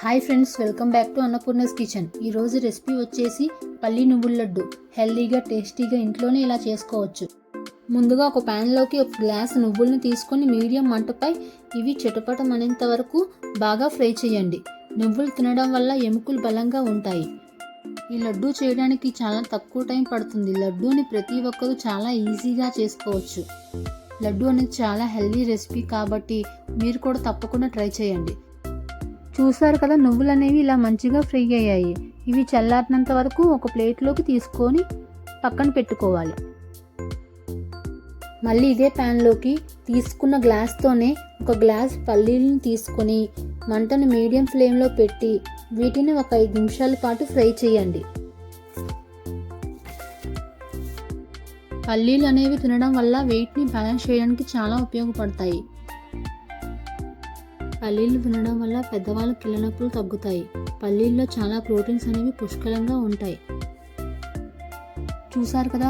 Hi friends, welcome back to Annapurna's kitchen. ఈరోజు recipe వచ్చేసి పల్లి నువ్వుల లడ్డు. హెల్దీగా టేస్టీగా ఇంట్లోనే ఇలా చేసుకోవచ్చు. ముందుగా ఒక ప్యాన్లోకి ఒక గ్లాస్ నువ్వులను తీసుకొని మీడియం మంటపై ఇవి చిటపటమనేంత వరకు బాగా ఫ్రై చేయండి. నువ్వులు తినడం వల్ల ఎముకలు బలంగా ఉంటాయి. ఈ లడ్డు చేయడానికి చాలా తక్కువ టైం పడుతుంది. లడ్డూని ప్రతి ఒక్కరూ చాలా ఈజీగా చేసుకోవచ్చు. లడ్డు అనేది చాలా హెల్దీ రెసిపీ కాబట్టి మీరు కూడా తప్పకుండా ట్రై చేయండి. చూసారు కదా, నువ్వులు అనేవి ఇలా మంచిగా ఫ్రై అయ్యాయి. ఇవి చల్లారినంత వరకు ఒక ప్లేట్లోకి తీసుకొని పక్కన పెట్టుకోవాలి. మళ్ళీ ఇదే ప్యాన్లోకి తీసుకున్న గ్లాస్తోనే ఒక గ్లాస్ పల్లీలను తీసుకొని మంటను మీడియం ఫ్లేమ్లో పెట్టి వీటిని ఒక 5 నిమిషాల పాటు ఫ్రై చేయండి. పల్లీలు అనేవి తినడం వల్ల వెయిట్ని బ్యాలెన్స్ చేయడానికి చాలా ఉపయోగపడతాయి. పల్లీలు తినడం వల్ల పెద్దవాళ్ళ కీళ్ళ నొప్పులు తగ్గుతాయి. పల్లీల్లో చాలా ప్రోటీన్స్ అనేవి పుష్కలంగా ఉంటాయి. చూసారు కదా,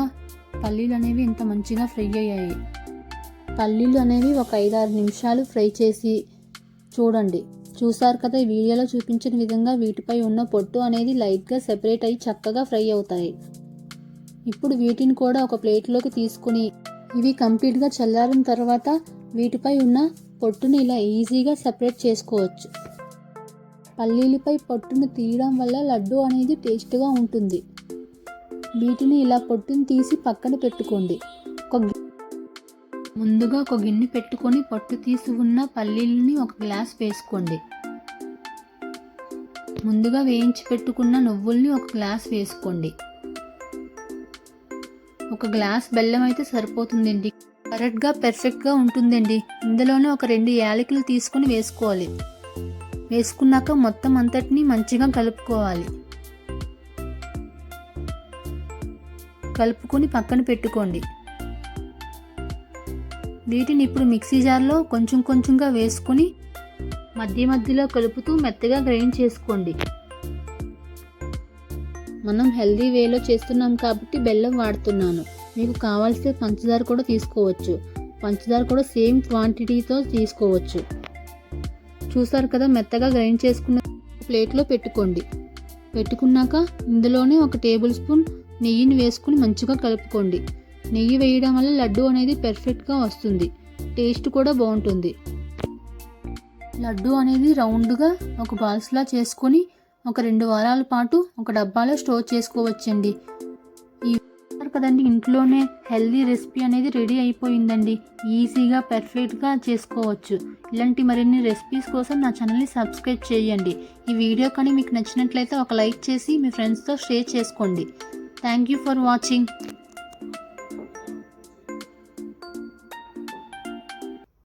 పల్లీలు అనేవి ఇంత మంచిగా ఫ్రై అయ్యాయి. పల్లీలు అనేవి ఒక 5-6 నిమిషాలు ఫ్రై చేసి చూడండి. చూసారు కదా, ఈ వీడియోలో చూపించిన విధంగా వీటిపై ఉన్న పొట్టు అనేది లైట్గా సెపరేట్ అయ్యి చక్కగా ఫ్రై అవుతాయి. ఇప్పుడు వీటిని కూడా ఒక ప్లేట్లోకి తీసుకుని ఇవి కంప్లీట్గా చల్లారిన తర్వాత వీటిపై ఉన్న పొట్టుని ఇలా ఈజీగా సెపరేట్ చేసుకోవచ్చు. పల్లీలపై పొట్టును తీయడం వల్ల లడ్డు అనేది టేస్ట్గా ఉంటుంది. వీటిని ఇలా పొట్టుని తీసి పక్కన పెట్టుకోండి. ముందుగా ఒక గిన్నె పెట్టుకొని పొట్టు తీసి ఉన్న పల్లీలని ఒక గ్లాస్ వేసుకోండి. ముందుగా వేయించి పెట్టుకున్న నువ్వుల్ని ఒక గ్లాస్ వేసుకోండి. ఒక గ్లాస్ బెల్లం అయితే సరిపోతుందండి. కరెక్ట్గా పర్ఫెక్ట్గా ఉంటుందండి. ఇందులోనే ఒక 2 యాలకులు తీసుకొని వేసుకోవాలి. వేసుకున్నాక మొత్తం అంతటిని మంచిగా కలుపుకోవాలి. కలుపుకొని పక్కన పెట్టుకోండి. వీటిని ఇప్పుడు మిక్సీ జార్లో కొంచెం కొంచెంగా వేసుకొని మధ్య మధ్యలో కలుపుతూ మెత్తగా గ్రైండ్ చేసుకోండి. మనం హెల్దీ వేలో చేస్తున్నాం కాబట్టి బెల్లం వాడుతున్నాను. మీకు కావాల్సిన పంచదార కూడా తీసుకోవచ్చు. పంచదార కూడా సేమ్ క్వాంటిటీతో తీసుకోవచ్చు. చూసారు కదా, మెత్తగా గ్రైండ్ చేసుకున్న ప్లేట్లో పెట్టుకోండి. పెట్టుకున్నాక ఇందులోనే ఒక టేబుల్ స్పూన్ నెయ్యిని వేసుకుని మంచిగా కలుపుకోండి. నెయ్యి వేయడం వల్ల లడ్డు అనేది పర్ఫెక్ట్గా వస్తుంది. టేస్ట్ కూడా బాగుంటుంది. లడ్డు అనేది రౌండ్గా ఒక బాల్స్లా చేసుకొని ఒక 2 వారాల పాటు ఒక డబ్బాలో స్టోర్ చేసుకోవచ్చండి. కదండి, ఇంట్లోనే హెల్దీ రెసిపీ అనేది రెడీ అయిపోయిందండి. ఈజీగా పర్ఫెక్ట్గా చేసుకోవచ్చు. ఇలాంటి మరిన్ని రెసిపీస్ కోసం నా ఛానల్ని సబ్స్క్రైబ్ చేయండి. ఈ వీడియో కానీ మీకు నచ్చినట్లయితే ఒక లైక్ చేసి మీ ఫ్రెండ్స్తో షేర్ చేసుకోండి. Thank you for watching.